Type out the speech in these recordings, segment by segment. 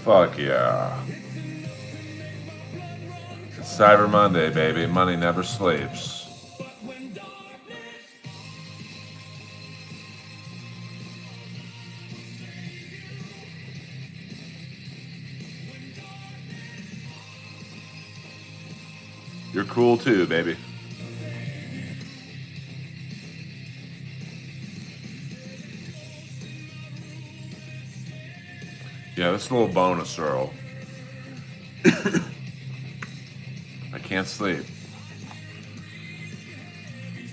Fuck yeah. It's Cyber Monday, baby. Money never sleeps. You're cool too, baby. Yeah, this little bonus, Earl. I can't sleep.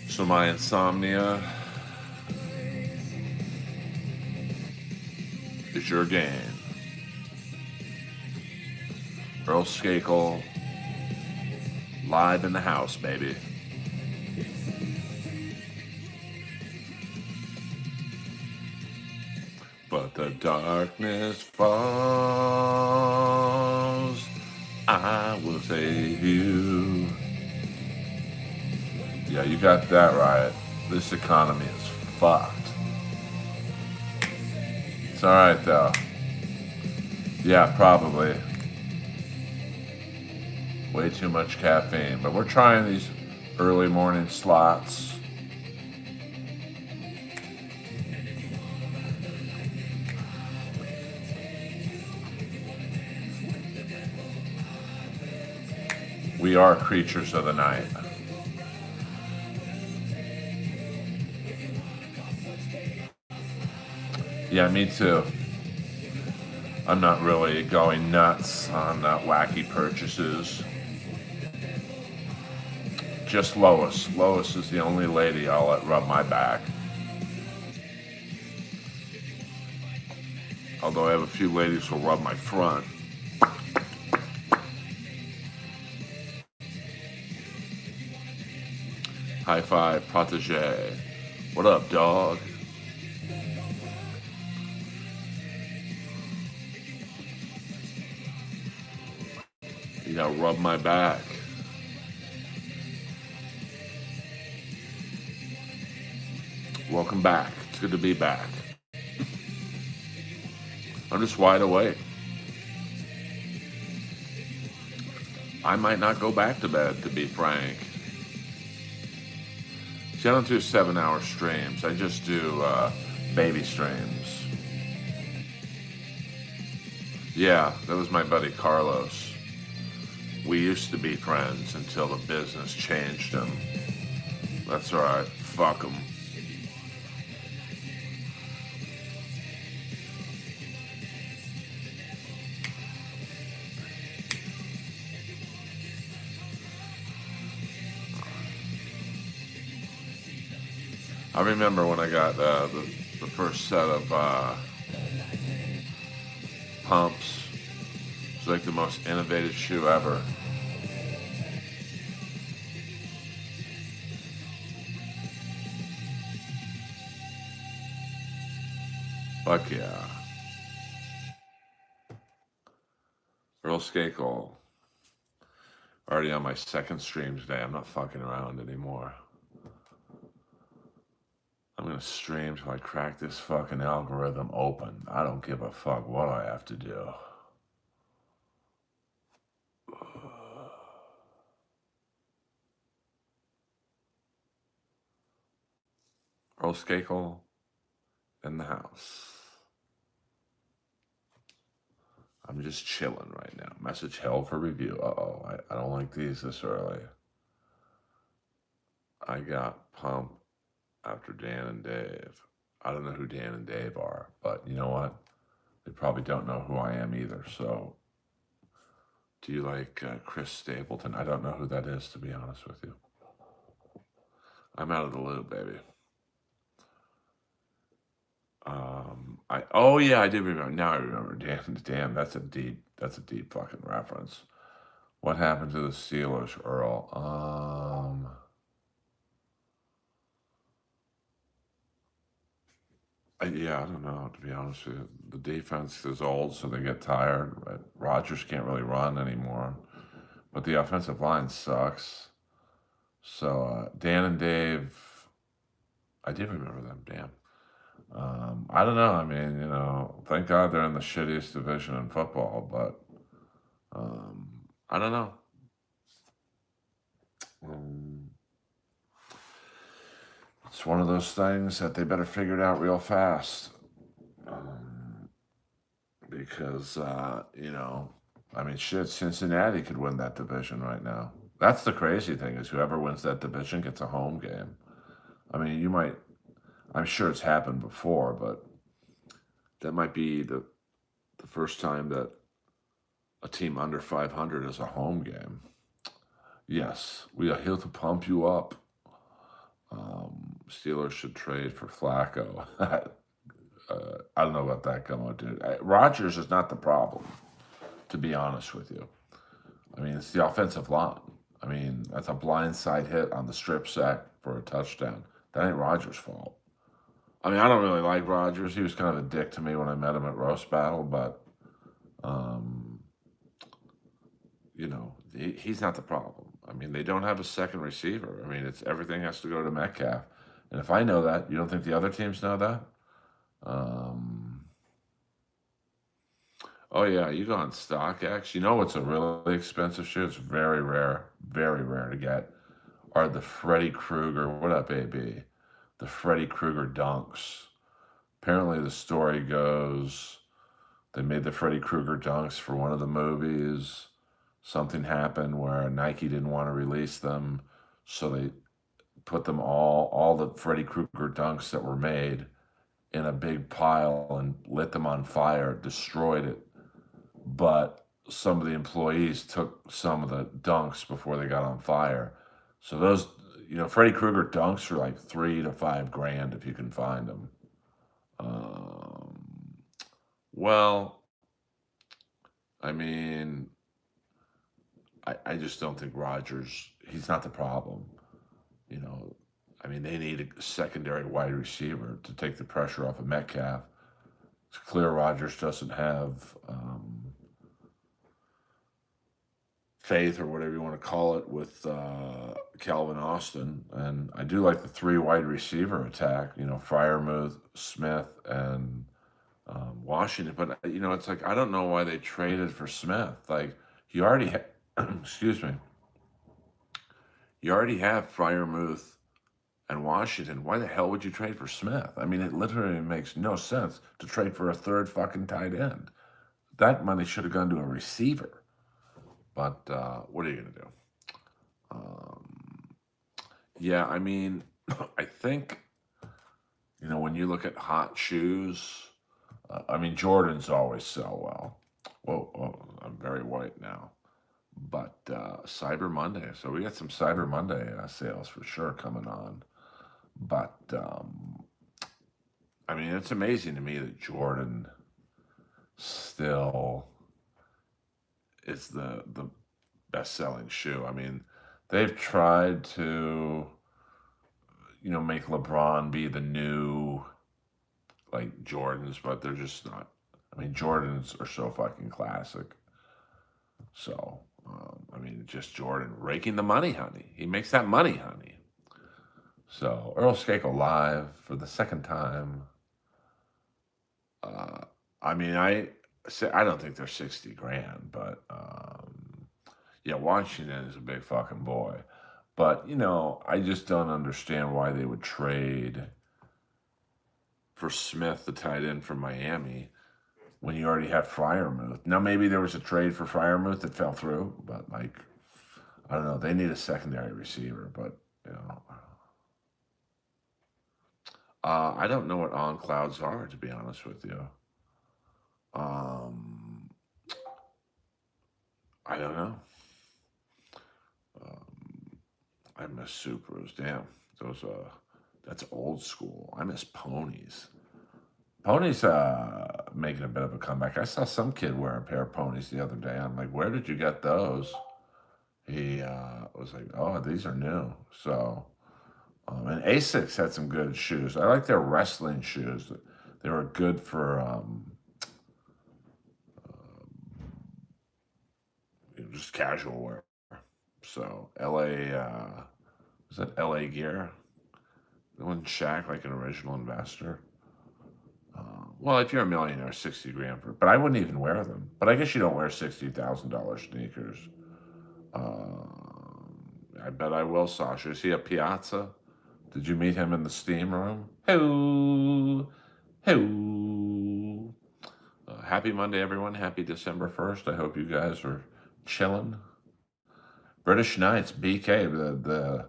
So my insomnia is your game. Earl Skakel, live in the house, baby. But the darkness falls, I will save you. Yeah, you got that right. This economy is fucked. It's alright though. Yeah, probably. Way too much caffeine. But we're trying these early morning slots. We are creatures of the night. Yeah, me too. I'm not really going nuts on wacky purchases. Just Lois. Lois is the only lady I'll let rub my back. Although I have a few ladies who'll rub my front. High five, protege. What up, dog? You gotta rub my back. Welcome back. It's good to be back. I'm just wide awake. I might not go back to bed, to be frank. See, I don't do 7-hour streams. I just do baby streams. Yeah, that was my buddy Carlos. We used to be friends until the business changed him. That's alright. Fuck him. I remember when I got the first set of pumps. It's like the most innovative shoe ever. Fuck yeah. Earl Skakel. Already on my second stream today. I'm not fucking around anymore. I'm gonna stream till I crack this fucking algorithm open. I don't give a fuck what I have to do. Earl Skakel in the house. I'm just chilling right now. Message held for review. Uh-oh, I don't like these this early. I got pumped after Dan and Dave. I don't know who Dan and Dave are, but you know what? They probably don't know who I am either. So, do you like Chris Stapleton? I don't know who that is, to be honest with you. I'm out of the loop, baby. Oh yeah, I did remember. Now I remember. Damn, that's a deep fucking reference. What happened to the Steelers, Earl? Yeah, I don't know, to be honest with you. The defense is old, so they get tired. But Rodgers can't really run anymore. But the offensive line sucks. So Dan and Dave, I did remember them. Damn. I don't know. I mean, thank God they're in the shittiest division in football, but I don't know. Um, it's one of those things that they better figure it out real fast. Um, because, I mean, shit, Cincinnati could win that division right now. That's the crazy thing is whoever wins that division gets a home game. I mean, I'm sure it's happened before, but that might be the first time that a team under 500 is a home game. Yes, we are here to pump you up. Steelers should trade for Flacco. I don't know about that going, dude. Rodgers is not the problem, to be honest with you. I mean, it's the offensive line. I mean, that's a blindside hit on the strip sack for a touchdown. That ain't Rodgers' fault. I mean, I don't really like Rodgers. He was kind of a dick to me when I met him at Roast Battle, but um, he's not the problem. I mean, they don't have a second receiver. I mean, it's everything has to go to Metcalf. And if I know that, you don't think the other teams know that? Um, oh yeah, you go on StockX. You know what's a really expensive shoe? It's very rare to get. Are the Freddy Krueger? What up, AB? The Freddy Krueger dunks. Apparently, the story goes they made the Freddy Krueger dunks for one of the movies. Something happened where Nike didn't want to release them, so they put them all the Freddy Krueger dunks that were made in a big pile and lit them on fire, destroyed it. But some of the employees took some of the dunks before they got on fire. So those, Freddy Krueger dunks are like 3 to 5 grand if you can find them. Um, well, I mean, I just don't think Rodgers, he's not the problem. You know, I mean, they need a secondary wide receiver to take the pressure off of Metcalf. It's clear Rodgers doesn't have faith or whatever you want to call it with Calvin Austin. And I do like the three wide receiver attack, Freiermuth, Smith, and Washington. But, it's like, I don't know why they traded for Smith. Like, you already excuse me, you already have Freiermuth and Washington. Why the hell would you trade for Smith? I mean, it literally makes no sense to trade for a third fucking tight end. That money should have gone to a receiver. But what are you going to do? Um, yeah, I mean, I think, when you look at hot shoes, I mean, Jordans always sell well. Whoa, I'm very white now. But Cyber Monday, so we got some Cyber Monday sales for sure coming on. But I mean, it's amazing to me that Jordan still is the best selling shoe. I mean, they've tried to make LeBron be the new like Jordans, but they're just not. I mean, Jordans are so fucking classic. So I mean, just Jordan raking the money, honey. He makes that money, honey. So Earl Skakel live for the second time. Uh, I mean, I don't think they're 60 grand, but yeah, Washington is a big fucking boy. But I just don't understand why they would trade for Smith, the tight end from Miami, when you already have Freiermuth. Now maybe there was a trade for Freiermuth that fell through, but like I don't know. They need a secondary receiver, but I don't know what on clouds are, to be honest with you. Um, I don't know. Um, I miss Supras. Damn, those that's old school. I miss ponies. Ponies making a bit of a comeback. I saw some kid wear a pair of ponies the other day. I'm like, where did you get those? He was like, oh, these are new. So, and Asics had some good shoes. I like their wrestling shoes. They were good for just casual wear. So LA, was that LA Gear? The one Shaq like an original investor. Well, if you're a millionaire, 60 grand for, but I wouldn't even wear them. But I guess you don't wear $60,000 sneakers. I bet I will, Sasha. Is he a Piazza? Did you meet him in the steam room? Hello, hello. Happy Monday, everyone. Happy December 1st. I hope you guys are chilling. British Knights, BK, the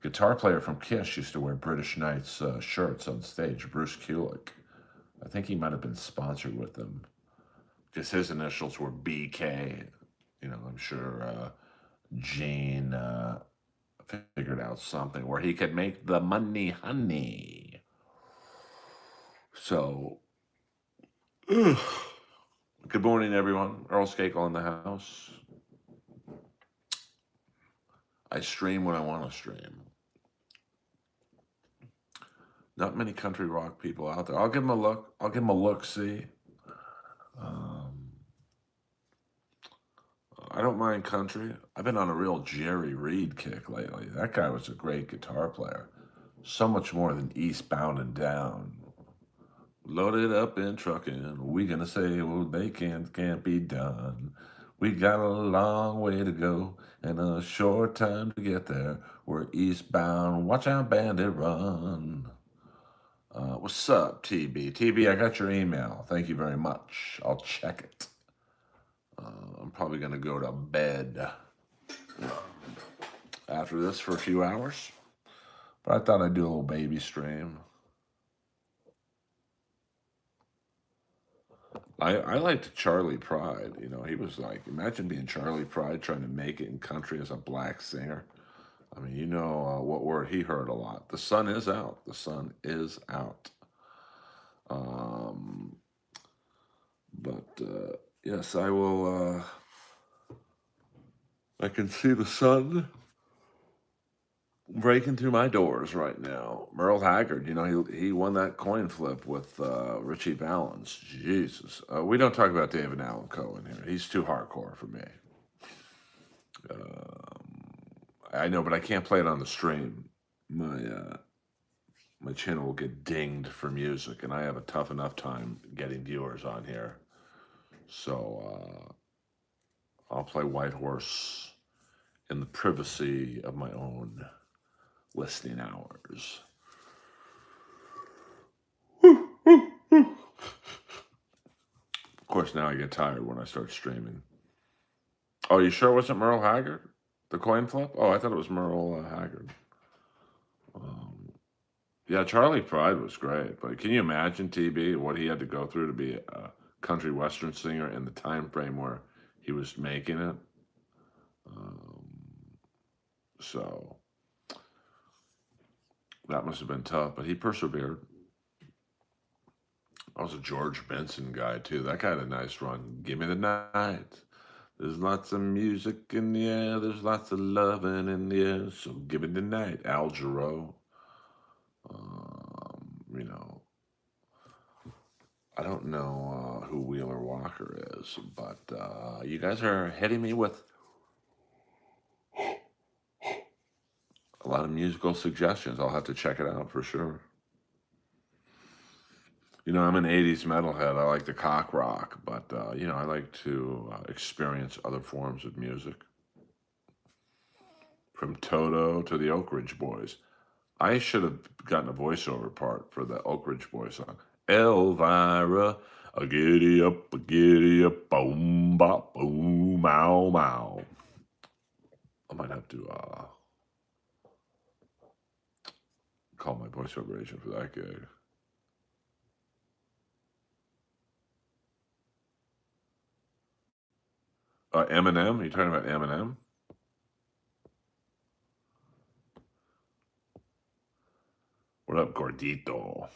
guitar player from Kiss used to wear British Knights shirts on stage, Bruce Kulick. I think he might have been sponsored with them because his initials were BK. You know, I'm sure Gene figured out something where he could make the money, honey. So, good morning, everyone. Earl Skakel in the house. I stream when I want to stream. Not many country rock people out there. I'll give them a look. I'll give them a look. See, I don't mind country. I've been on a real Jerry Reed kick lately. That guy was a great guitar player. So much more than Eastbound and Down. Loaded up in trucking. We gonna say, well, they can't be done. We got a long way to go and a short time to get there. We're eastbound. Watch out, bandit, run. What's up, TB? TB, I got your email. Thank you very much. I'll check it. I'm probably going to go to bed after this for a few hours. But I thought I'd do a little baby stream. I liked Charlie Pride. You know, he was like, imagine being Charlie Pride trying to make it in country as a black singer. I mean, you know what word he heard a lot. The sun is out. The sun is out. But yes, I will. I can see the sun breaking through my doors right now. Merle Haggard, you know, he won that coin flip with Richie Valens. Jesus. We don't talk about David Allen Coe in here. He's too hardcore for me. I know, but I can't play it on the stream. My channel will get dinged for music, and I have a tough enough time getting viewers on here. So I'll play White Horse in the privacy of my own listening hours. Of course, now I get tired when I start streaming. Oh, you sure it wasn't Merle Haggard? The coin flip? Oh, I thought it was Merle Haggard. Yeah, Charlie Pride was great, but can you imagine, TB, what he had to go through to be a country western singer in the time frame where he was making it? So that must have been tough, but he persevered. I was a George Benson guy, too. That guy had a nice run. Give me the night. There's lots of music in the air. There's lots of loving in the air. So give me the night. Al Jarreau. You know, I don't know who Wheeler Walker is, but you guys are hitting me with a lot of musical suggestions. I'll have to check it out for sure. You know, I'm an 80s metalhead. I like the cock rock, but, you know, I like to experience other forms of music. From Toto to the Oak Ridge Boys. I should have gotten a voiceover part for the Oak Ridge Boys song. Elvira, a giddy up, boom, bop, boom, mow, mow. I might have to call my voiceover agent for that gig. Eminem? Are you talking about Eminem? What up, Gordito?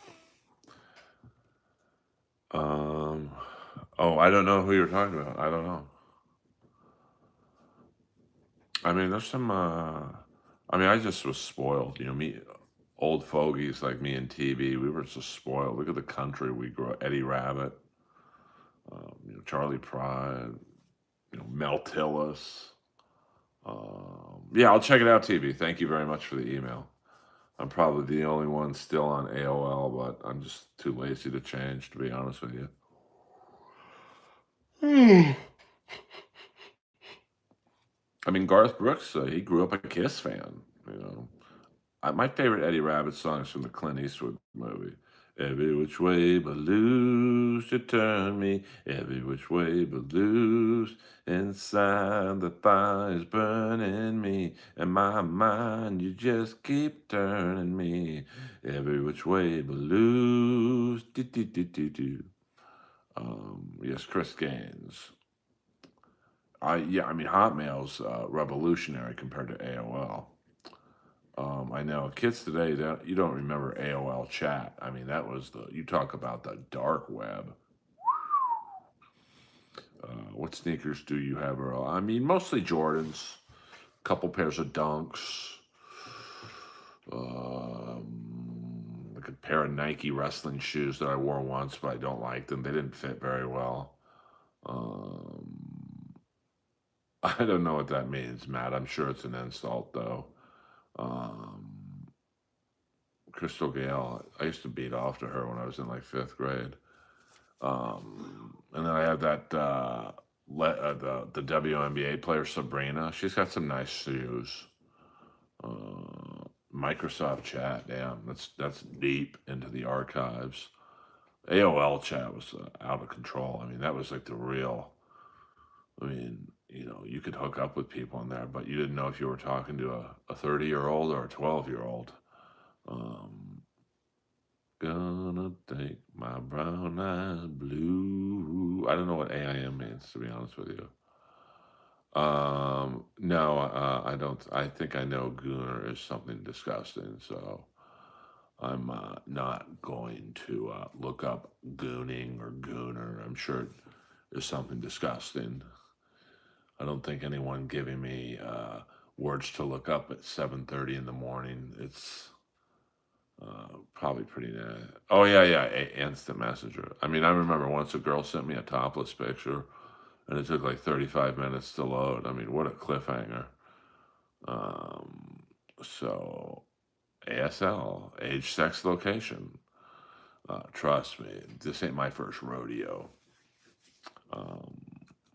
Oh, I don't know who you're talking about. I don't know. I mean, there's some. I mean, I just was spoiled. You know, me, old fogies like me and TV, we were just spoiled. Look at the country we grew up. Eddie Rabbitt, you know, Charlie Pride, you know, Mel Tillis. Yeah, I'll check it out, TV. Thank you very much for the email. I'm probably the only one still on AOL, but I'm just too lazy to change, to be honest with you. I mean, Garth Brooks, he grew up a Kiss fan, you know. My favorite Eddie Rabbitt song is from the Clint Eastwood movie. Every which way but loose, you turn me. Every which way but loose. Inside the fire's burning me. And my mind, you just keep turning me. Every which way but loose. Do, do, do, do, do. Yes, Chris Gaines. I mean, Hotmail's revolutionary compared to AOL. I know kids today, you don't remember AOL chat. I mean, that was you talk about the dark web. What sneakers do you have, Earl? I mean, mostly Jordans, couple pairs of Dunks, like a pair of Nike wrestling shoes that I wore once, but I don't like them. They didn't fit very well. Um, I don't know what that means, Matt. I'm sure it's an insult, though. Um, Crystal Gale, I used to beat off to her when I was in like fifth grade. And then I have that the WNBA player Sabrina. She's got some nice shoes. Microsoft Chat, damn, that's deep into the archives. AOL Chat was out of control. I mean, that was like the real. I mean, you could hook up with people in there, but you didn't know if you were talking to a 30-year-old or a 12-year-old. Um, Gonna take my brown eyes blue. I don't know what AIM means, to be honest with you. No, I don't. I think I know Gooner is something disgusting, so I'm not going to look up gooning or Gooner. I'm sure it is something disgusting. I don't think anyone giving me words to look up at 7:30 in the morning. It's probably pretty nice. Oh yeah, yeah, instant messenger. I mean, I remember once a girl sent me a topless picture, and it took like 35 minutes to load. I mean, what a cliffhanger. Um, so ASL, age, sex, location. Trust me, this ain't my first rodeo. Um,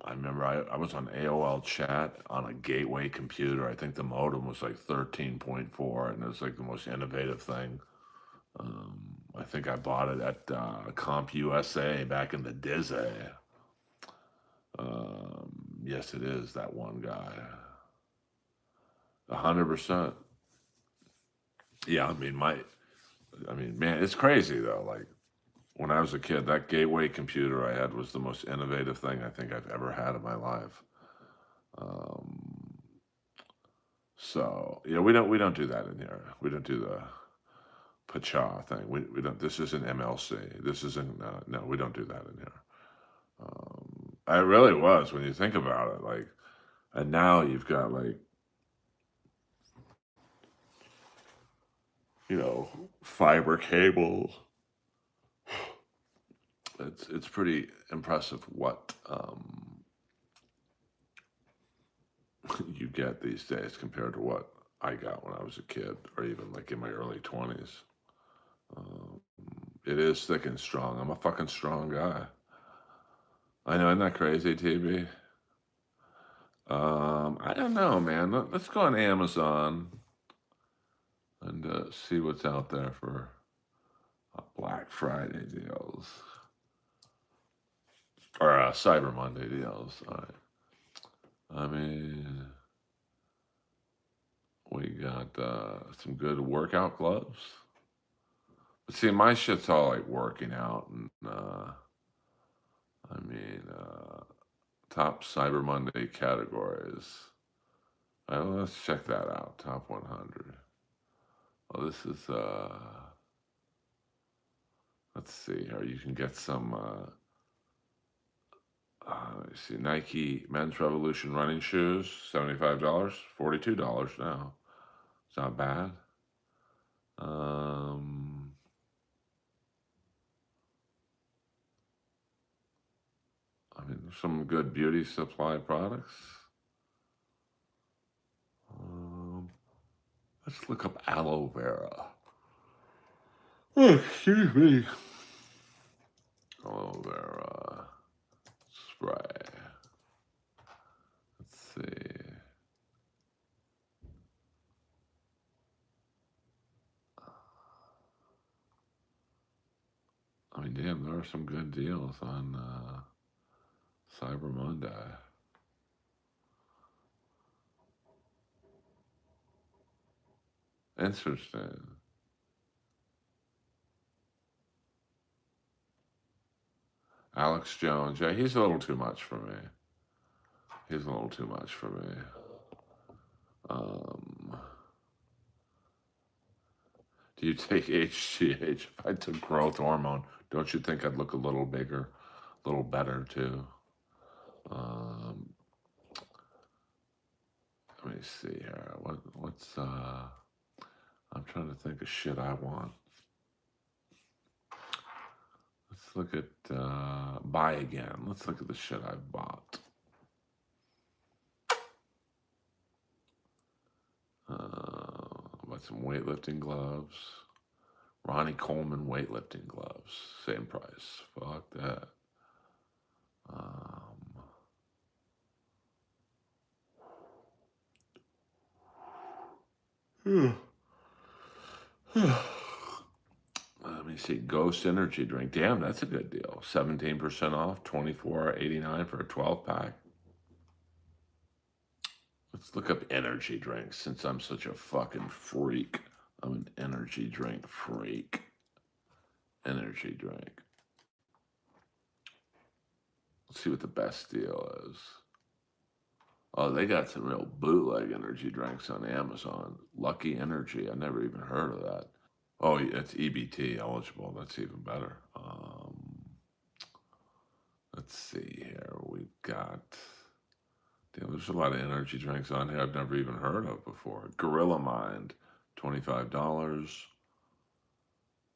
I remember I was on AOL chat on a gateway computer. I think the modem was like 13.4, and it was like the most innovative thing. I think I bought it at Comp USA back in the Dizzy. Yes, it is that one guy. 100%. Yeah, I mean, man, it's crazy though. Like when I was a kid, that gateway computer I had was the most innovative thing I think I've ever had in my life. Um, so yeah, we don't do that in here. We don't do the pacha thing. We don't. This isn't MLC. This isn't. No, we don't do that in here. I really was when you think about it. Like, and now you've got like fiber cable. It's pretty impressive what you get these days compared to what I got when I was a kid, or even like in my early 20s. Um, it is thick and strong. I'm a fucking strong guy. I know, isn't that crazy, TB? I don't know, man. Let's go on Amazon and see what's out there for Black Friday deals or Cyber Monday deals. All right. I mean, we got some good workout gloves. But see, my shit's all like working out, and I mean, top Cyber Monday categories. Let's check that out. Top 100. Well, this is let's see here. You can get some. Let's see, Nike Men's Revolution running shoes, $75, $42 now. It's not bad. Um, I mean, there's some good beauty supply products. Um, let's look up aloe vera. Oh, excuse me. Aloe vera spray. Let's see. I mean, damn, there are some good deals on Cyber Monday. Interesting. Alex Jones. Yeah, he's a little too much for me. He's a little too much for me. Um, do you take HGH? If I took growth hormone, don't you think I'd look a little bigger, a little better too? Um, let me see here. What's I'm trying to think of shit I want. Let's look at buy again. Let's look at the shit I've bought. Bought some weightlifting gloves. Ronnie Coleman weightlifting gloves. Same price. Fuck that. Let me see. Ghost Energy drink. Damn, that's a good deal. 17% off. $24.89 for a 12 pack. Let's look up energy drinks since I'm such a fucking freak. I'm an energy drink freak. Energy drink. Let's see what the best deal is. Oh, they got some real bootleg energy drinks on Amazon. Lucky Energy. I never even heard of that. Oh, it's EBT eligible. That's even better. Let's see here. We've got. Damn, there's a lot of energy drinks on here I've never even heard of before. Gorilla Mind, $25.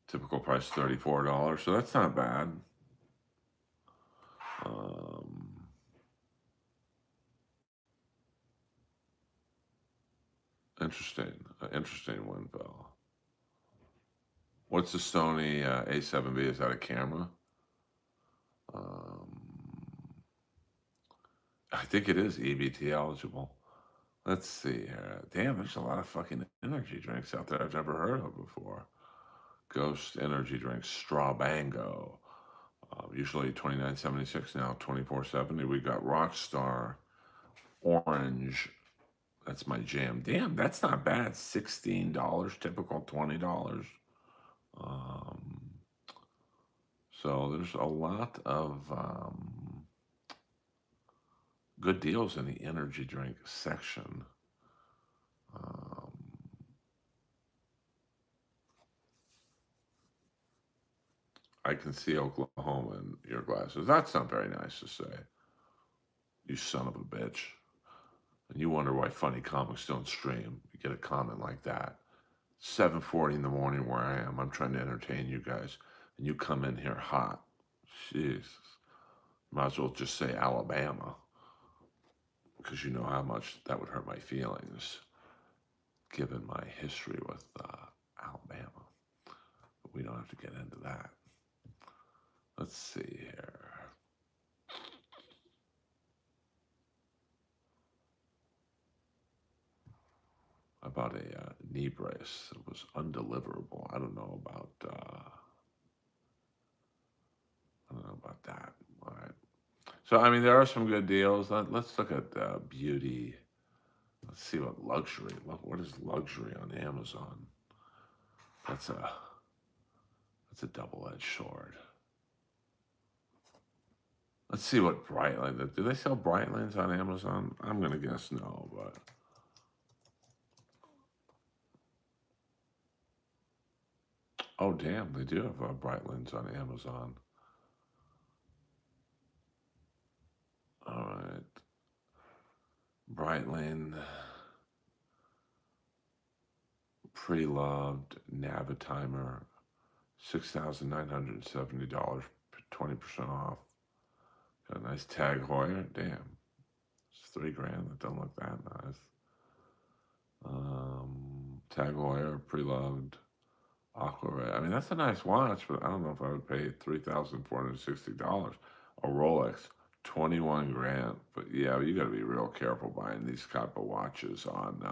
Typical price $34. So that's not bad. Interesting. Interesting one, Phil. What's the Sony A7B? Is that a camera? I think it is EBT eligible. Let's see here. Damn, there's a lot of fucking energy drinks out there I've never heard of before. Ghost energy drinks, Strawbango. Usually $29.76, now $24.70. We got Rockstar Orange. That's my jam. Damn, that's not bad. $16, typical $20. So there's a lot of good deals in the energy drink section. I can see Oklahoma in your glasses. That's not very nice to say. You son of a bitch. And you wonder why funny comics don't stream. You get a comment like that. 7:40 in the morning where I am. I'm trying to entertain you guys. And you come in here hot. Jesus. Might as well just say Alabama. Because you know how much that would hurt my feelings. Given my history with Alabama. But we don't have to get into that. Let's see here. I bought a knee brace. It was undeliverable. I don't know about that. All right. So I mean, there are some good deals. Let's look at beauty. Let's see what luxury. What is luxury on Amazon? That's a double-edged sword. Let's see what Brightline. Do they sell Brightlines on Amazon? I'm gonna guess no, but. Oh damn, they do have Brightlines on Amazon. All right. Brightline, pre-loved Navitimer, $6,970, 20% off. Got a nice Tag Heuer. Damn, it's $3,000. That doesn't look that nice. Tag Heuer, pre-loved. Aquaray. I mean, that's a nice watch, but I don't know if I would pay $3,460. A Rolex, 21 grand. But yeah, you got to be real careful buying these type of watches on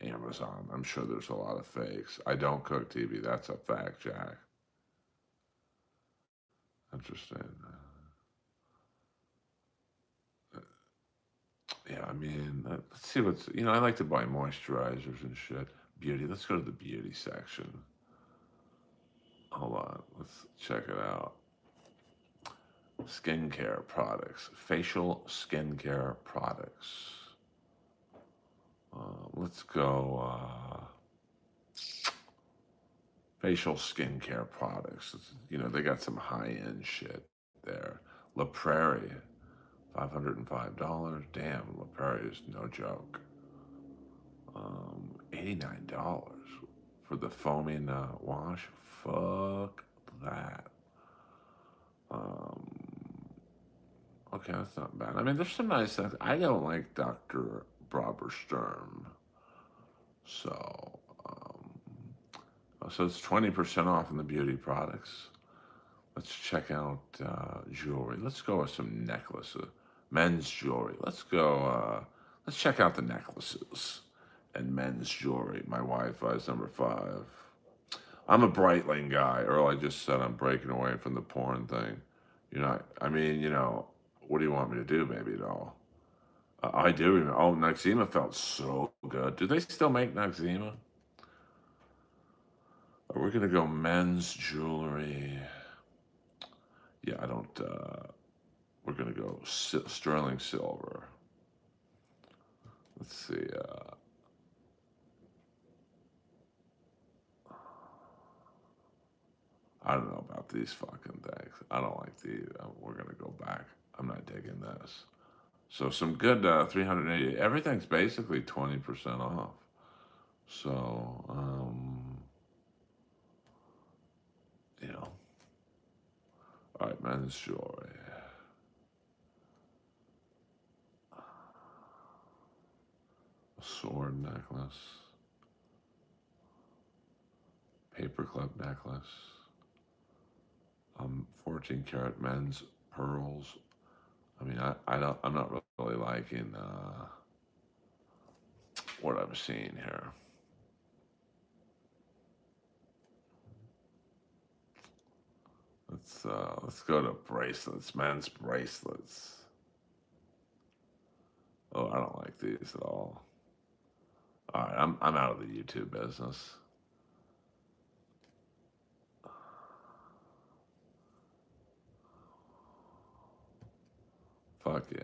Amazon. I'm sure there's a lot of fakes. I don't cook TV. That's a fact, Jack. Interesting. Uh, Yeah, I mean, let's see what's. I like to buy moisturizers and shit. Beauty. Let's go to the beauty section. Hold on. Let's check it out. Skincare products, facial skincare products. Let's go facial skincare products. They got some high end shit there. La Prairie, $505. Damn, La Prairie is no joke. $89 for the foaming wash. Fuck that. Um, Okay, that's not bad. I mean, there's some nice things. I don't like Dr. Sturm. So, so it's 20% off in the beauty products. Let's check out jewelry. Let's go with some necklaces, men's jewelry. Let's check out the necklaces and men's jewelry. My Wi-Fi is number 5. I'm a Breitling guy. Earl, I just said I'm breaking away from the porn thing. I mean, what do you want me to do, baby doll? I do remember. Oh, Noxzema felt so good. Do they still make Noxzema? We're gonna go men's jewelry. Yeah, I don't. We're gonna go sterling silver. Let's see. I don't know about these fucking things. I don't like these. We're gonna go back. I'm not digging this. So some good 380. Everything's basically 20% off. So you know, all right, men's jewelry. A sword necklace. Paperclip necklace. 14 karat men's pearls. I mean, I'm not really liking what I'm seeing here. Let's go to bracelets, men's bracelets. Oh, I don't like these at all. All right, I'm out of the YouTube business. Fuck yeah.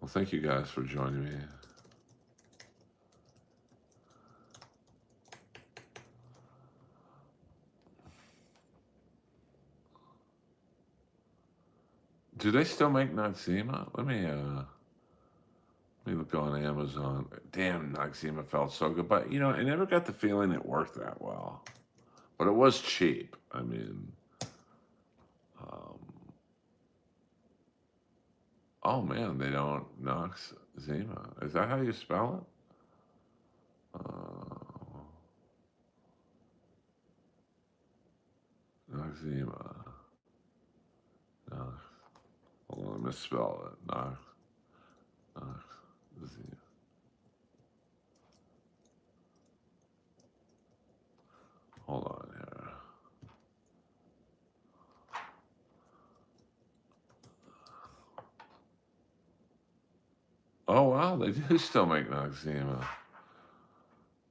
Well, thank you guys for joining me. Do they still make Noxzema? Let me look on Amazon. Damn, Noxzema felt so good, but I never got the feeling it worked that well. But it was cheap. I mean, um, oh man, they don't Noxzema. Is that how you spell it? Noxzema. Nox. Hold on, I misspelled it. Noxzema. Hold on here. Oh wow, they do still make Noxzema.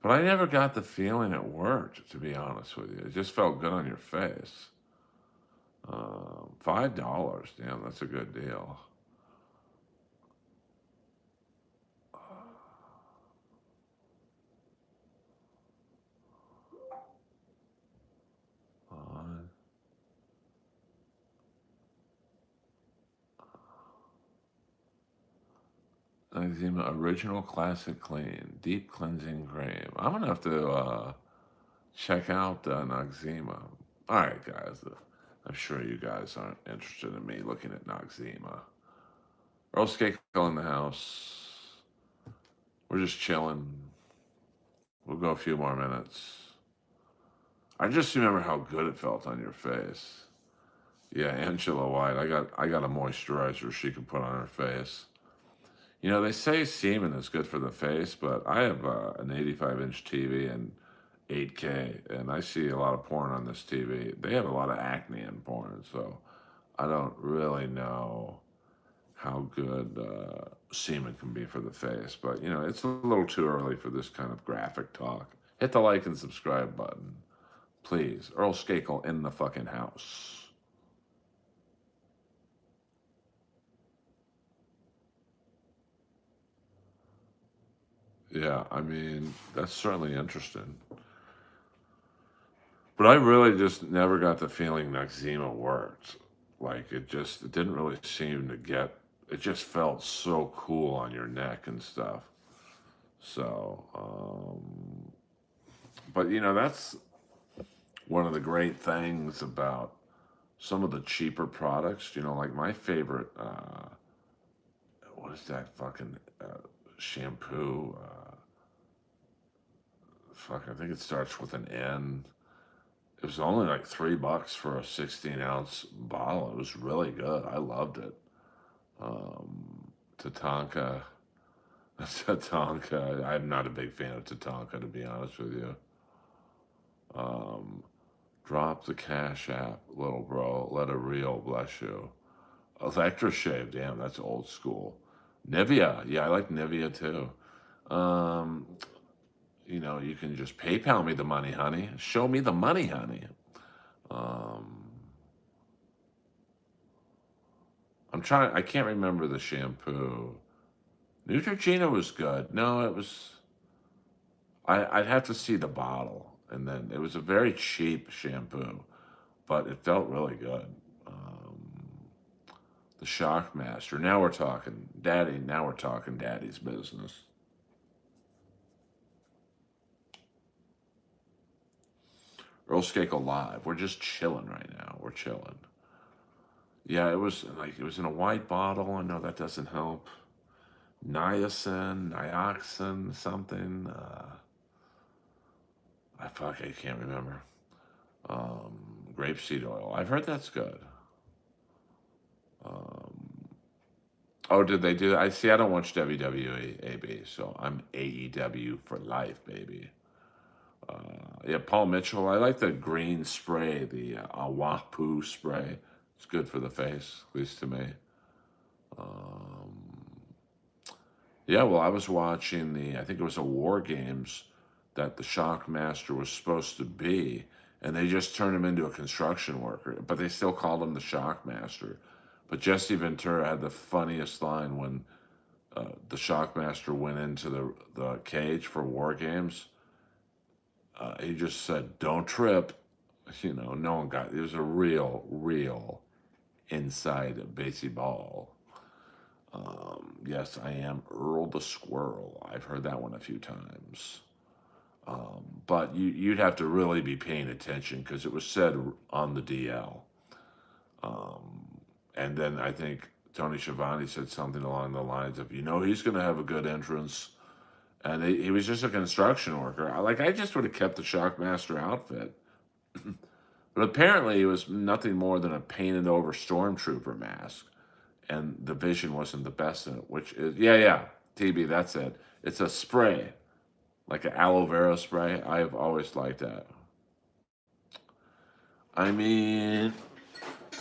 But I never got the feeling it worked, to be honest with you. It just felt good on your face. $5. Damn, that's a good deal. Uh, Noxzema Original Classic Clean Deep Cleansing Cream. I'm gonna have to check out Noxzema. All right, guys. I'm sure you guys aren't interested in me looking at Noxzema. Earl Skakel in the house. We're just chilling. We'll go a few more minutes. I just remember how good it felt on your face. Yeah, Angela White. I got a moisturizer she can put on her face. You know, they say semen is good for the face, but I have an 85-inch TV and 8K, and I see a lot of porn on this TV. They have a lot of acne in porn, so I don't really know how good semen can be for the face. But, you know, it's a little too early for this kind of graphic talk. Hit the like and subscribe button, please. Earl Skakel in the fucking house. Yeah, I mean, that's certainly interesting. But I really just never got the feeling Noxzema worked. Like it didn't really seem to get, it just felt so cool on your neck and stuff. So, but you know, that's one of the great things about some of the cheaper products. You know, like my favorite, what is that fucking shampoo? Fuck, I think it starts with an N. It was only like $3 for a 16-ounce bottle. It was really good. I loved it. Tatanka. Tatanka. I'm not a big fan of Tatanka, to be honest with you. Um, Drop the Cash App, little bro. Let a real bless you. Electroshave. Damn, that's old school. Nivea. Yeah, I like Nivea too. Um, you know, you can just PayPal me the money, honey. Show me the money, honey. Um, I'm trying. I can't remember the shampoo. Neutrogena was good. No, it was. I'd have to see the bottle, and then it was a very cheap shampoo, but it felt really good. The Shockmaster. Now we're talking, Daddy. Now we're talking Daddy's business. Earl Skakel live. We're just chilling right now. We're chilling. Yeah, it was in a white bottle. I know that doesn't help. Niacin, Nioxin, something. I can't remember. Grapeseed oil. I've heard that's good. Um, oh, did they do that? I see. I don't watch WWE, AB, so I'm AEW for life, baby. Yeah, Paul Mitchell. I like the green spray, the Awapu spray. It's good for the face, at least to me. Um, yeah, well, I was watching I think it was a War Games that the Shockmaster was supposed to be, and they just turned him into a construction worker, but they still called him the Shockmaster. But Jesse Ventura had the funniest line when the Shockmaster went into the cage for War Games. He just said, "Don't trip." You know, no one got. It was a real inside baseball. Yes, I am Earl the Squirrel. I've heard that one a few times. But you'd have to really be paying attention because it was said on the DL. And then I think Tony Schiavone said something along the lines of, you know, he's going to have a good entrance. And he was just a construction worker. I just would have kept the Shockmaster outfit. But apparently it was nothing more than a painted over stormtrooper mask. And the vision wasn't the best in it, which is, yeah, TB, that's it. It's a spray, like an aloe vera spray. I've always liked that. I mean,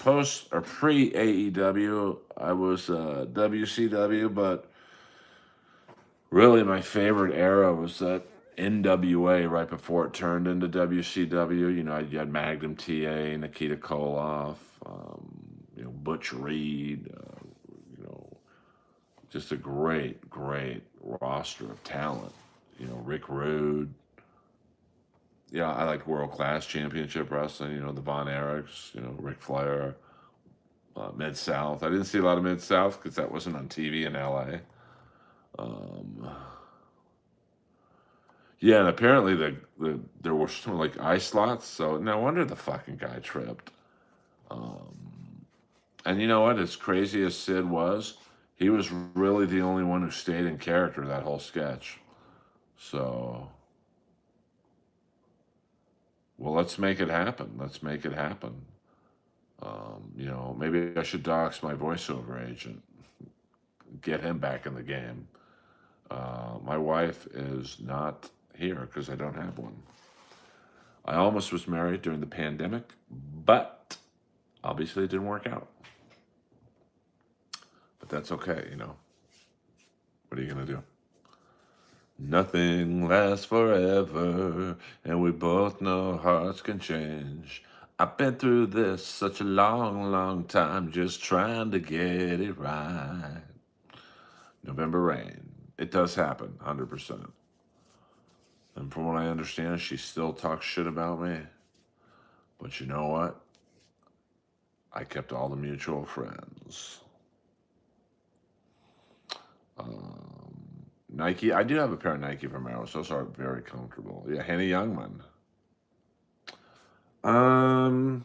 post or pre AEW, I was WCW, but really my favorite era was that NWA right before it turned into WCW. You know, you had Magnum TA, Nikita Koloff, you know, Butch Reed, you know, just a great roster of talent. You know, Rick Rude. Yeah, I like World Class Championship Wrestling. You know, the Von Erichs. You know, Ric Flair. Mid South. I didn't see a lot of Mid South because that wasn't on TV in LA. Um, yeah, and apparently there were some like eye slots. So no wonder the fucking guy tripped. And you know what? As crazy as Sid was, He was really the only one who stayed in character that whole sketch. So, well, let's make it happen. Let's make it happen. Maybe I should dox my voiceover agent, get him back in the game. My wife is not here because I don't have one. I almost was married during the pandemic, but obviously it didn't work out. But that's okay. What are you going to do? Nothing lasts forever, and we both know hearts can change. I've been through this such a long, long time, just trying to get it right. November rain. It does happen, 100%. And from what I understand, she still talks shit about me. But you know what? I kept all the mutual friends. Nike. I do have a pair of Nike Vomeros. Those are very comfortable. Yeah, Henny Youngman. Um,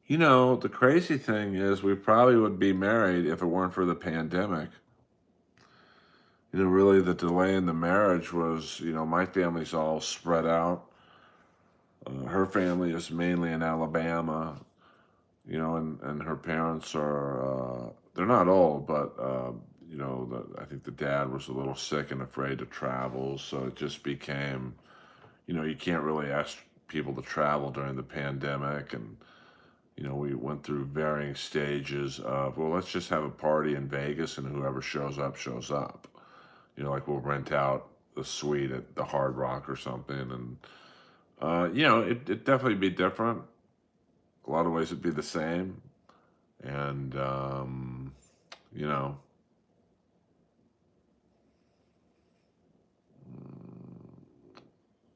the crazy thing is we probably would be married if it weren't for the pandemic. Really the delay in the marriage was, my family's all spread out. Her family is mainly in Alabama, and her parents are, they're not old, but, I think the dad was a little sick and afraid to travel. So it just became, you can't really ask people to travel during the pandemic. And, we went through varying stages of, well, let's just have a party in Vegas and whoever shows up, shows up. Like we'll rent out a suite at the Hard Rock or something. And, it'd definitely be different. A lot of ways it'd be the same. And, you know,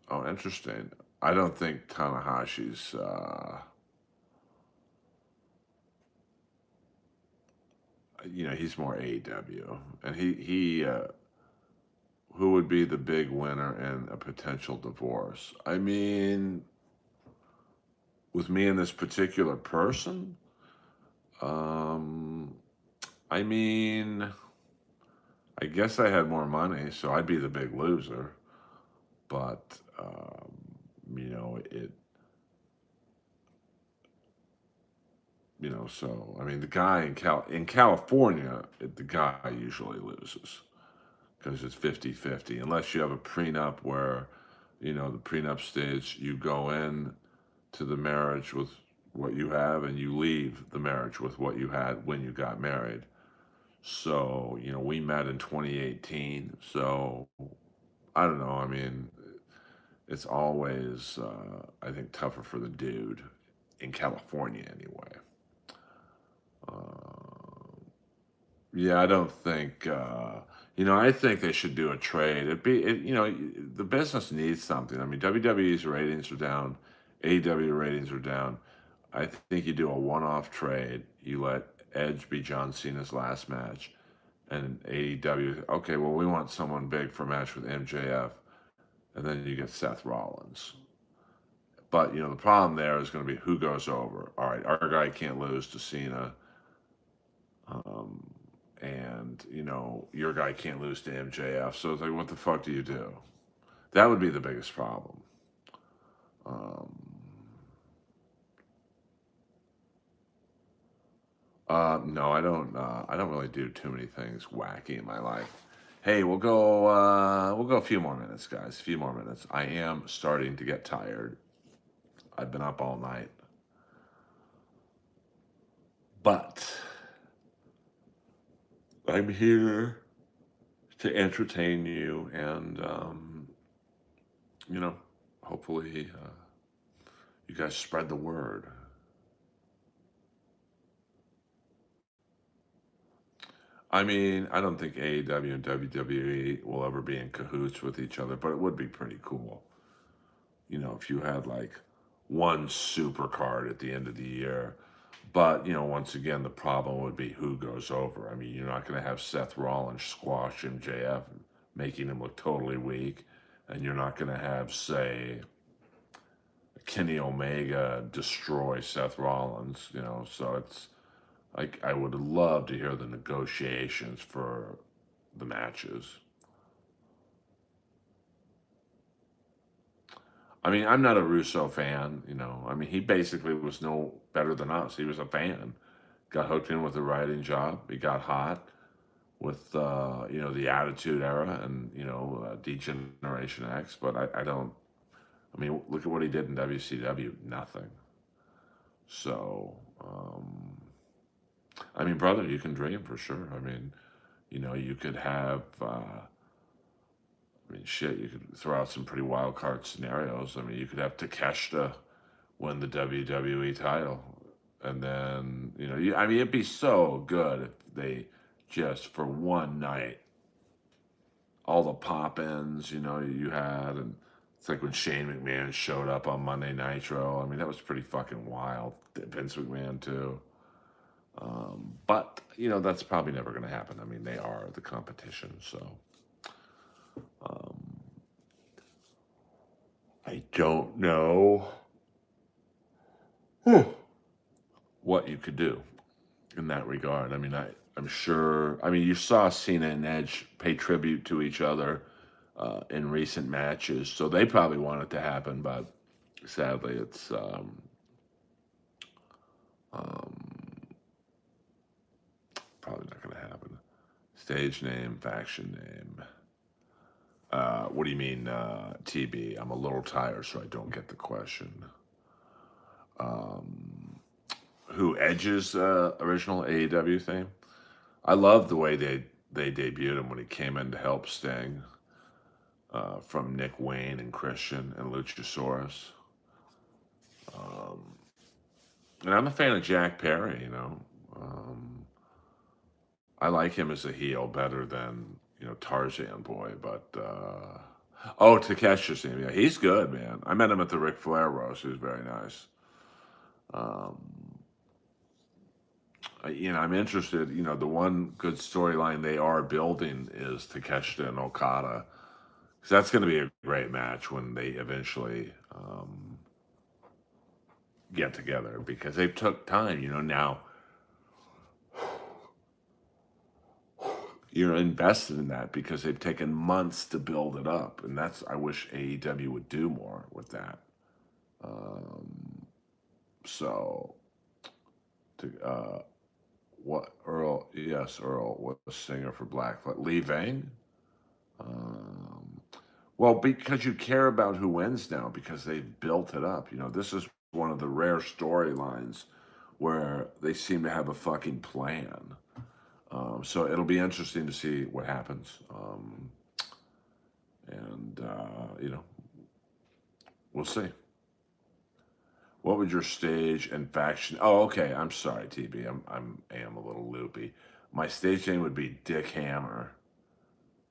oh, interesting. I don't think Tanahashi's, he's more AEW. And who would be the big winner in a potential divorce? I mean, with me and this particular person, um, I mean, I guess I had more money, so I'd be the big loser. But, it, so I mean, the guy in California, the guy usually loses because it's 50-50, unless you have a prenup where, the prenup states you go in to the marriage with what you have and you leave the marriage with what you had when you got married. So, we met in 2018. So, I don't know. I mean, it's always, I think, tougher for the dude in California anyway. Yeah, I don't think, I think they should do a trade. The business needs something. I mean, WWE's ratings are down, AEW ratings are down. I think you do a one-off trade. You let Edge be John Cena's last match, and AEW, okay, well, we want someone big for a match with MJF, and then you get Seth Rollins. But, the problem there is going to be who goes over. All right, our guy can't lose to Cena. And, your guy can't lose to MJF. So it's like, what the fuck do you do? That would be the biggest problem. Um, no, I don't. I don't really do too many things wacky in my life. Hey, we'll go. We'll go a few more minutes, guys. A few more minutes. I am starting to get tired. I've been up all night, but I'm here to entertain you, and hopefully, you guys spread the word. I mean, I don't think AEW and WWE will ever be in cahoots with each other, but it would be pretty cool. If you had like one super card at the end of the year. But, once again, the problem would be who goes over. I mean, you're not going to have Seth Rollins squash MJF, making him look totally weak. And you're not going to have, say, Kenny Omega destroy Seth Rollins, so it's, Like, I would love to hear the negotiations for the matches. I mean, I'm not a Russo fan, you know. I mean, he basically was no better than us. He was a fan. Got hooked in with the writing job. He got hot with the Attitude Era and D-Generation X. But I don't. I mean, look at what he did in WCW. Nothing. So, I mean, brother, you can dream for sure. I mean, you could have. I mean, shit, you could throw out some pretty wild card scenarios. I mean, you could have Takeshita win the WWE title, and then I mean, it'd be so good if they just for one night all the pop-ins you had, and it's like when Shane McMahon showed up on Monday Nitro. I mean, that was pretty fucking wild. Vince McMahon too. But that's probably never going to happen. I mean, they are the competition, so um, I don't know what you could do in that regard. I mean, I'm sure. I mean, you saw Cena and Edge pay tribute to each other in recent matches, so they probably want it to happen. But sadly, it's um, probably not going to happen. Stage name, faction name. What do you mean, TB? I'm a little tired, so I don't get the question. Um, who Edge's original AEW theme? I love the way they debuted him when he came in to help Sting from Nick Wayne and Christian and Luchasaurus. Um, and I'm a fan of Jack Perry. I like him as a heel better than Tarzan Boy, but oh, Takeshi's theme, yeah, he's good, man. I met him at the Ric Flair roast. He was very nice. Um, I'm interested. The one good storyline they are building is Takeshita and Okada, because that's going to be a great match when they eventually get together. Because they took time. Now you're invested in that because they've taken months to build it up, and that's I wish AEW would do more with that. Um, so, what Earl? Yes, Earl was a singer for Black Flag. Lee Vang. Um, well, because you care about who wins now because they've built it up. This is one of the rare storylines where they seem to have a fucking plan. So it'll be interesting to see what happens. And we'll see. What would your stage and faction? Oh, okay. I'm sorry, TB. I am a little loopy. My stage name would be Dick Hammer,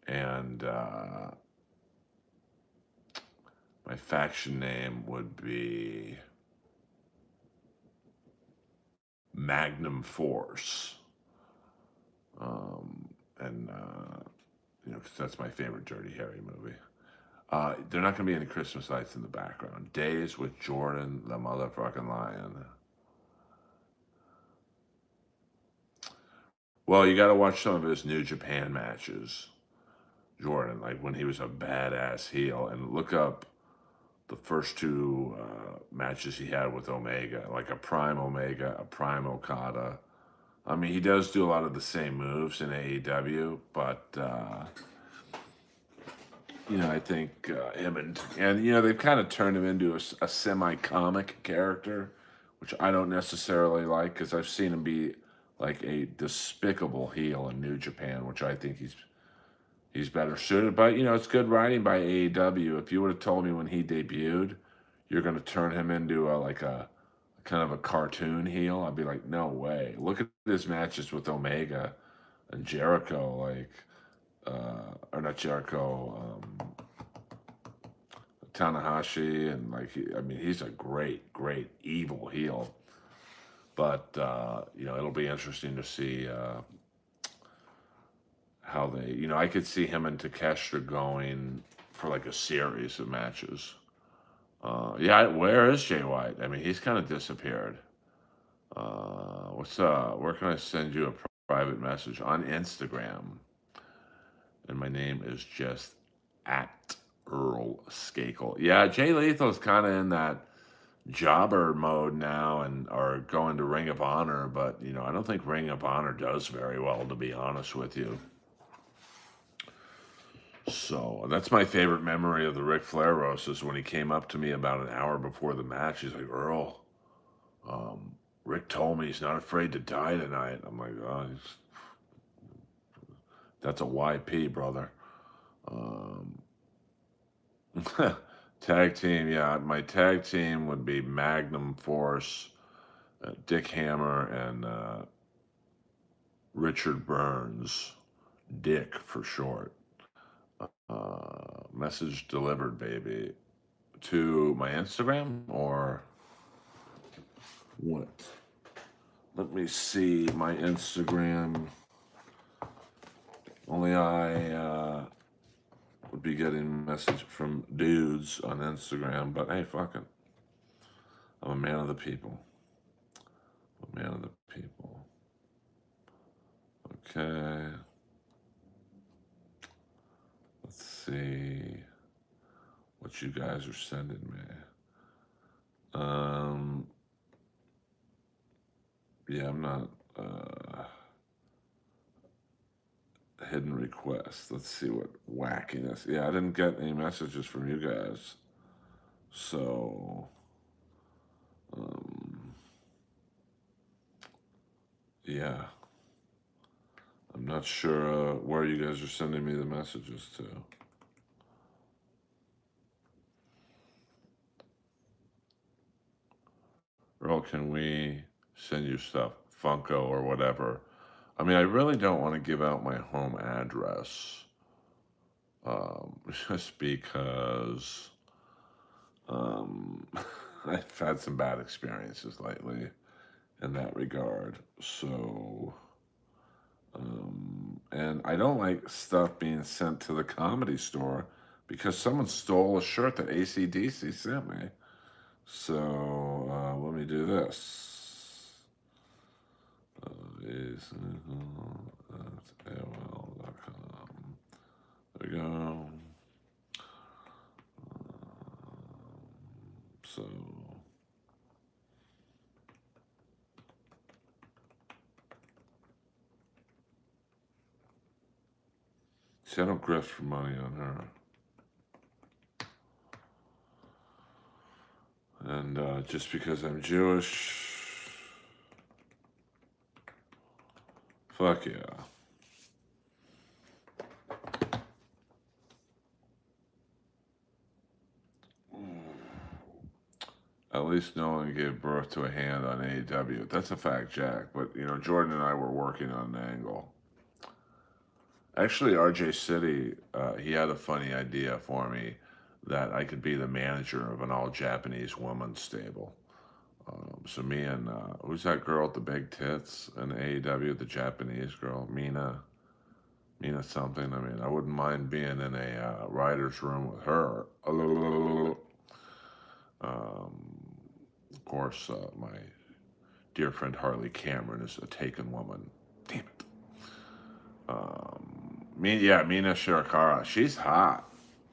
and my faction name would be Magnum Force. And 'cause that's my favorite Dirty Harry movie. They're not going to be any Christmas lights in the background. Days with Jordan, the motherfucking lion. Well, you got to watch some of his New Japan matches, Jordan, like when he was a badass heel, and look up the first two matches he had with Omega, like a Prime Omega, a Prime Okada. I mean, he does do a lot of the same moves in AEW, but I think him and they've kind of turned him into a semi-comic character, which I don't necessarily like because I've seen him be like a despicable heel in New Japan, which I think he's better suited. But it's good writing by AEW. If you would have told me when he debuted, you're going to turn him into a kind of a cartoon heel, I'd be like, no way. Look at his matches with Omega and Jericho, like, or not Jericho, Tanahashi, and I mean, he's a great, great evil heel. But it'll be interesting to see how they, I could see him and Takeshita going for like a series of matches. Yeah, where is Jay White? I mean, he's kind of disappeared. What's up? Where can I send you a private message? On Instagram. And my name is just at Earl Skakel. Yeah, Jay Lethal's kind of in that jobber mode now and are going to Ring of Honor, but I don't think Ring of Honor does very well, to be honest with you. So that's my favorite memory of the Ric Flair roast is when he came up to me about an hour before the match. He's like, Earl, um, Rick told me he's not afraid to die tonight. I'm like, oh, that's a YP, brother. Um, Tag team, yeah. My tag team would be Magnum Force, Dick Hammer, and Richard Burns. Dick for short. Message delivered, baby. To my Instagram or what? Let me see my Instagram. Only I would be getting message from dudes on Instagram, but hey, fuck it. I'm a man of the people. A man of the people. Okay. Let's see what you guys are sending me. Yeah, I'm not hidden requests. Let's see what wackiness. Yeah, I didn't get any messages from you guys. So, yeah. I'm not sure where you guys are sending me the messages to. Earl, can we send you stuff? Funko or whatever. I mean, I really don't want to give out my home address. Just because I've had some bad experiences lately in that regard. So, and I don't like stuff being sent to the Comedy Store because someone stole a shirt that AC/DC sent me. So, let me do this. Is at AOL.com. There we go. So, see, I don't grift for money on her. And just because I'm Jewish, fuck yeah. At least no one gave birth to a hand on AEW. That's a fact, Jack. But, Jordan and I were working on an angle. Actually, RJ City, he had a funny idea for me that I could be the manager of an all Japanese women's stable. So me and who's that girl with the big tits in AEW, the Japanese girl, Mina something. I mean, I wouldn't mind being in a writer's room with her. Of course, my dear friend Harley Cameron is a taken woman. Damn it. Mina Shirakawa, she's hot.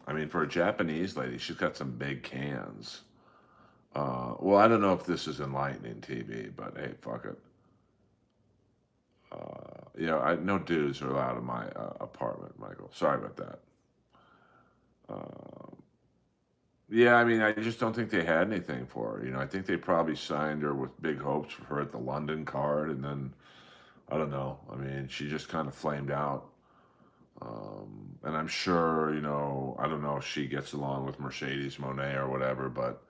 I mean, for a Japanese lady, she's got some big cans. Well, I don't know if this is enlightening TV, but hey, fuck it. No dudes are allowed in my apartment, Michael. Sorry about that. Yeah, I mean, I just don't think they had anything for her. I think they probably signed her with big hopes for her at the London card, and then I don't know. I mean, she just kind of flamed out. And I'm sure, I don't know if she gets along with Mercedes Monet or whatever, but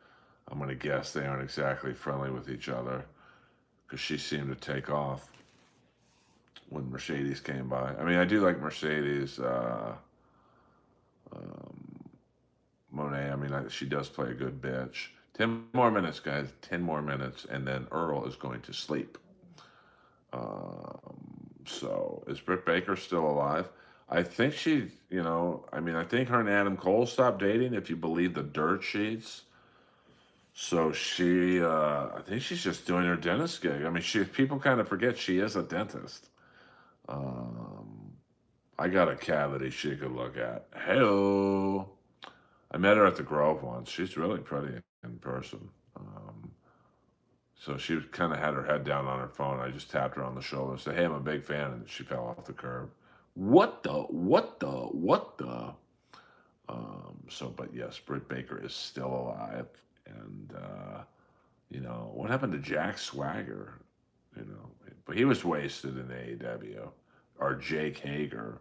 I'm going to guess they aren't exactly friendly with each other because she seemed to take off when Mercedes came by. I mean, I do like Mercedes Monet. I mean, she does play a good bitch. 10 more minutes, guys. 10 more minutes, and then Earl is going to sleep. So, is Britt Baker still alive? I think she, I mean, I think her and Adam Cole stopped dating, if you believe the dirt sheets. So I think she's just doing her dentist gig. I mean, people kind of forget she is a dentist. Um, I got a cavity she could look at. Hello. I met her at the Grove once. She's really pretty in person. So she kind of had her head down on her phone. I just tapped her on the shoulder and said, "Hey, I'm a big fan," and she fell off the curb. What the? What the? What the? But yes, Britt Baker is still alive, and what happened to Jack Swagger? But he was wasted in AEW, or Jake Hager.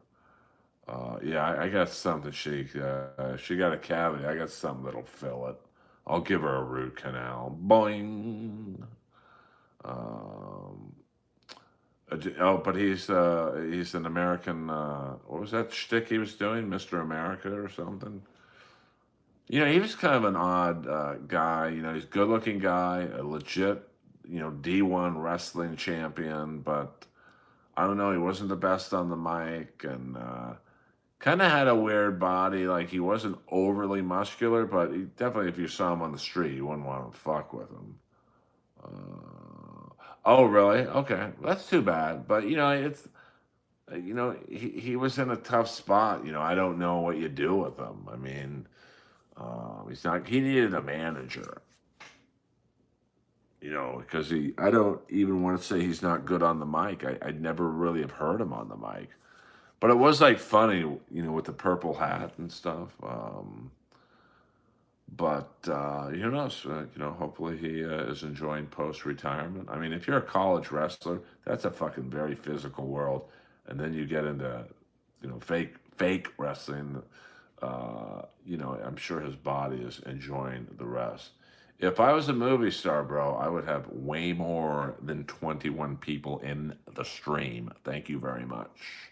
Yeah, I got something. She got a cavity. I got something that'll fill it. I'll give her a root canal. Boing. Um, but he's an American. What was that shtick he was doing, Mister America or something? He was kind of an odd guy. He's a good-looking guy, a legit, D1 wrestling champion, but I don't know. He wasn't the best on the mic, and kind of had a weird body. Like he wasn't overly muscular, but he definitely, if you saw him on the street, you wouldn't want to fuck with him. Oh, really? Okay, that's too bad. But he was in a tough spot. I don't know what you do with him. I mean, he's not. He needed a manager. Because I don't even want to say he's not good on the mic. I'd never really have heard him on the mic. But it was like funny, with the purple hat and stuff. But who knows? Hopefully he is enjoying post retirement. I mean, if you're a college wrestler, that's a fucking very physical world, and then you get into fake wrestling. I'm sure his body is enjoying the rest. If I was a movie star, bro, I would have way more than 21 people in the stream. Thank you very much.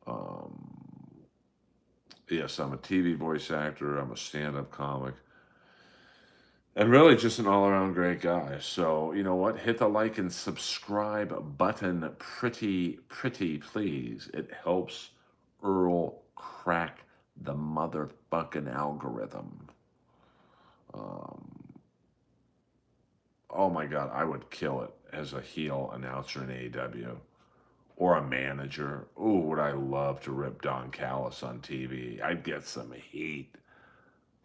Um, yes, I'm a TV voice actor. I'm a stand-up comic. And really just an all-around great guy. So, you know what? Hit the like and subscribe button pretty please. It helps Earl crack the motherfucking algorithm. Um, oh my God, I would kill it as a heel announcer in AEW or a manager. Ooh, would I love to rip Don Callis on TV? I'd get some heat.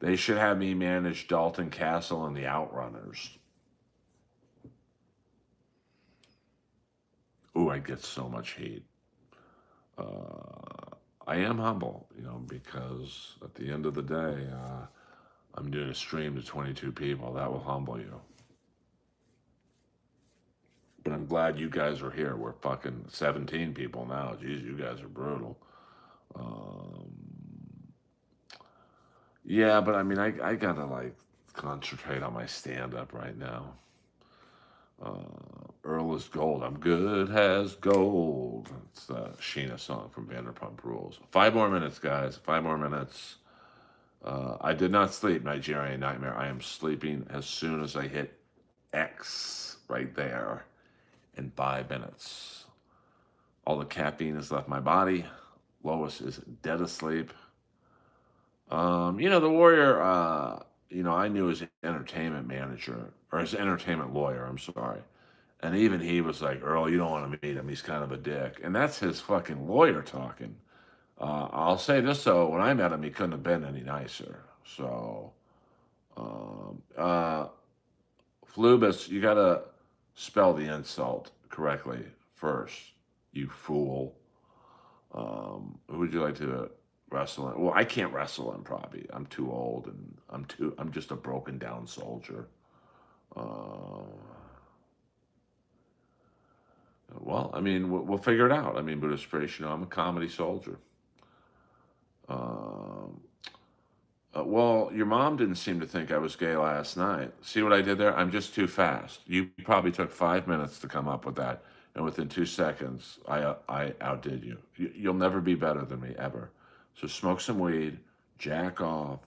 They should have me manage Dalton Castle and the Outrunners. Ooh, I'd get so much heat. I am humble, because at the end of the day, I'm doing a stream to 22 people. That will humble you. But I'm glad you guys are here. We're fucking 17 people now. Jeez, you guys are brutal. Um, yeah, but I mean, I gotta like concentrate on my stand up right now. Earl is gold. I'm good as gold. It's a Sheena song from Vanderpump Rules. 5 more minutes, guys. 5 more minutes. I did not sleep, Nigerian Nightmare. I am sleeping as soon as I hit X right there in 5 minutes. All the caffeine has left my body. Lois is dead asleep. The Warrior, I knew his entertainment manager, or his entertainment lawyer, I'm sorry. And even he was like, Earl, you don't want to meet him. He's kind of a dick. And that's his fucking lawyer talking. I'll say this, though. When I met him, he couldn't have been any nicer. So, um, uh, Flubus, you got to spell the insult correctly first, you fool. Who would you like to wrestle in? Well, I can't wrestle in probably. I'm too old and I'm just a broken down soldier. Uh, well, I mean, we'll figure it out. I mean, Buddhist Priest, I'm a comedy soldier. Um, well, your mom didn't seem to think I was gay last night. See what I did there? I'm just too fast. You probably took 5 minutes to come up with that, and within 2 seconds, I outdid you. You'll never be better than me ever. So smoke some weed, jack off,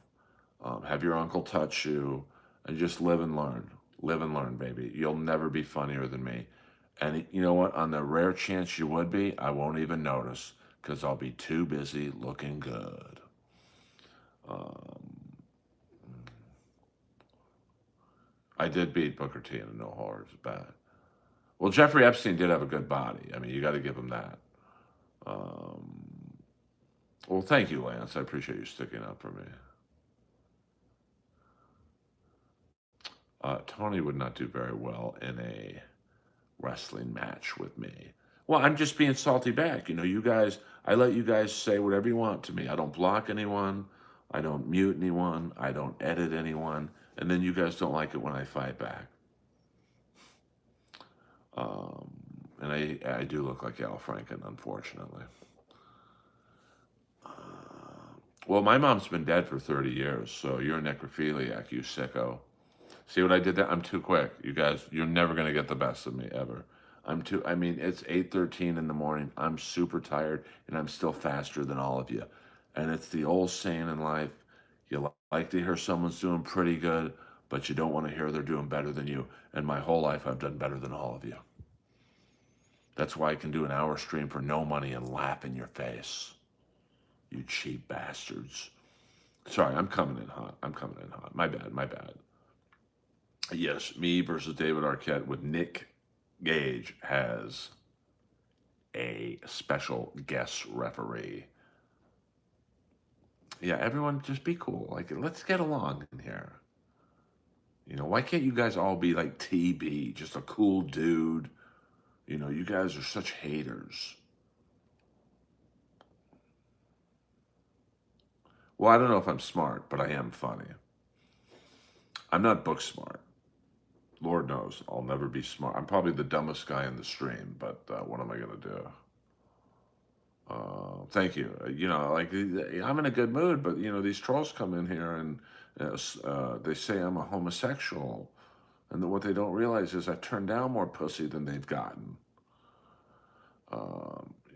have your uncle touch you, and just live and learn. Live and learn, baby. You'll never be funnier than me. And you know what? On the rare chance you would be, I won't even notice because I'll be too busy looking good. Um, I did beat Booker T in a no holds bad. Well, Jeffrey Epstein did have a good body. I mean, you got to give him that. Um, well, thank you, Lance. I appreciate you sticking up for me. Tony would not do very well in a wrestling match with me. Well, I'm just being salty back. You know, you guys, I let you guys say whatever you want to me. I don't block anyone. I don't mute anyone. I don't edit anyone. And then you guys don't like it when I fight back. Um, and I do look like Al Franken, unfortunately. Well, my mom's been dead for 30 years, so you're a necrophiliac, you sicko. See what I did there? I'm too quick. You guys, you're never going to get the best of me ever. I mean, it's 8:13 in the morning. I'm super tired, and I'm still faster than all of you. And it's the old saying in life, you like to hear someone's doing pretty good, but you don't want to hear they're doing better than you. And my whole life, I've done better than all of you. That's why I can do an hour stream for no money and laugh in your face. You cheap bastards. Sorry, I'm coming in hot. I'm coming in hot. My bad, my bad. Yes, me versus David Arquette with Nick Gage has a special guest referee. Yeah, everyone just be cool. Like, let's get along in here. You know, why can't you guys all be like TB, just a cool dude? You know, you guys are such haters. Well, I don't know if I'm smart, but I am funny. I'm not book smart. Lord knows I'll never be smart. I'm probably the dumbest guy in the stream, but what am I going to do? Thank you. You know, like I'm in a good mood, but you know, these trolls come in here and they say I'm a homosexual, and what they don't realize is I've turned down more pussy than they've gotten.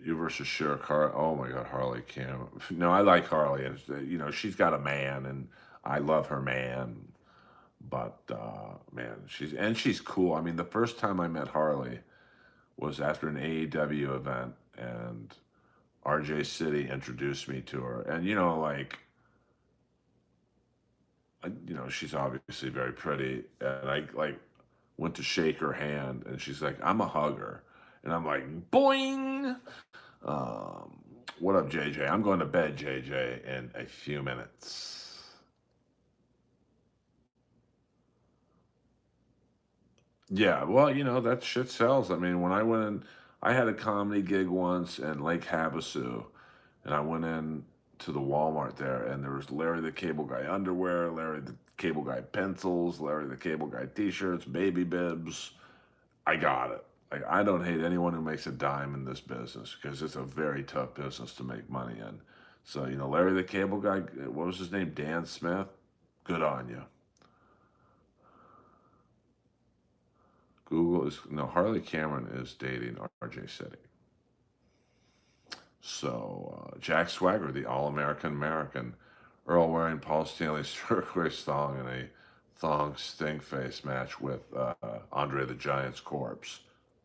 You versus Cher Car. Oh my God, Harley Cam. No, I like Harley, and you know, she's got a man, and I love her man. But man, she's cool. I mean, the first time I met Harley was after an AEW event, and RJ City introduced me to her, and you know, like, you know, she's obviously very pretty, and I like went to shake her hand, and she's like, "I'm a hugger," and I'm like, "Boing." Um, what up, JJ? I'm going to bed, JJ, in a few minutes. Yeah, well, you know, that shit sells. I mean, when I went in, I had a comedy gig once in Lake Havasu, and I went in to the Walmart there, and there was Larry the Cable Guy underwear, Larry the Cable Guy pencils, Larry the Cable Guy t-shirts, baby bibs. I got it. Like, I don't hate anyone who makes a dime in this business because it's a very tough business to make money in. So, you know, Larry the Cable Guy, what was his name? Dan Smith? Good on you. Google is, no, Harley Cameron is dating RJ City. So, Jack Swagger, the All American American, Earl wearing Paul Stanley's turquoise thong in a thong stink face match with Andre the Giant's corpse.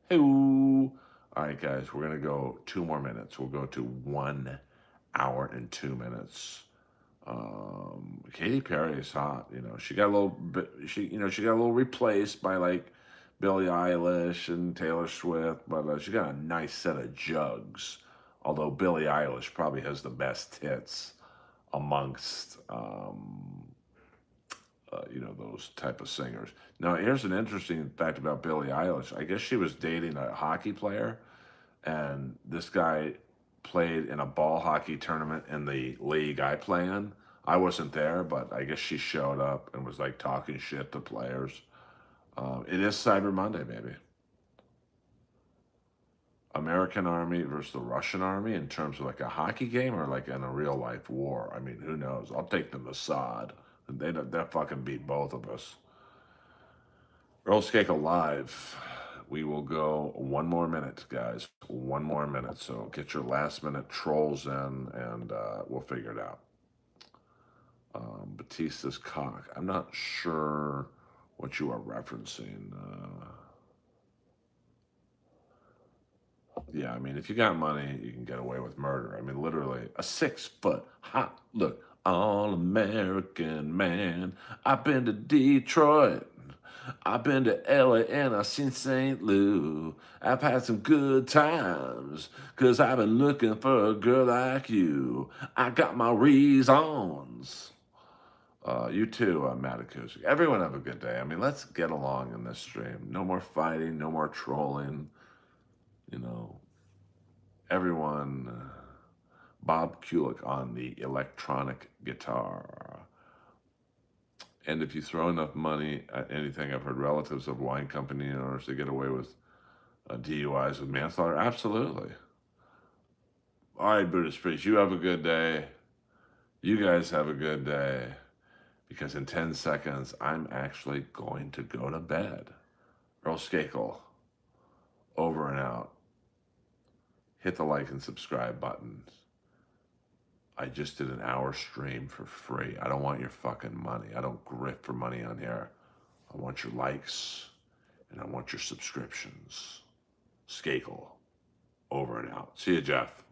Hey, all right, guys, we're gonna go 2 more minutes. We'll go to 1 hour and 2 minutes. Katy Perry is hot. You know, she got a little bit. She got a little replaced by like Billie Eilish and Taylor Swift, but she got a nice set of jugs. Although Billie Eilish probably has the best hits amongst you know, those type of singers. Now, here's an interesting fact about Billie Eilish. I guess she was dating a hockey player, and this guy played in a ball hockey tournament in the league I play in. I wasn't there, but I guess she showed up and was like talking shit to players. It is Cyber Monday, maybe. American Army versus the Russian Army in terms of like a hockey game or like in a real life war. I mean, who knows? I'll take the Mossad. They fucking beat both of us. Earl Skakel live. We will go 1 more minute, guys. 1 more minute. So get your last minute trolls in, and we'll figure it out. Batista's cock. I'm not sure what you are referencing. Yeah, I mean, if you got money, you can get away with murder. I mean, literally, a 6 foot hot, look, all American man. I've been to Detroit. I've been to LA and I've seen St. Lou. I've had some good times, cause I've been looking for a girl like you. I got my reasons. You too, Matt Acoustic. Everyone have a good day. I mean, let's get along in this stream. No more fighting, no more trolling. You know, everyone, Bob Kulick on the electronic guitar. And if you throw enough money at anything, I've heard relatives of wine company owners to get away with DUIs with manslaughter. Absolutely. All right, Buddhist priest, you have a good day. You guys have a good day. Because in 10 seconds, I'm actually going to go to bed. Earl Skakel, over and out. Hit the like and subscribe buttons. I just did an hour stream for free. I don't want your fucking money. I don't grift for money on here. I want your likes and I want your subscriptions. Skakel, over and out. See you, Jeff.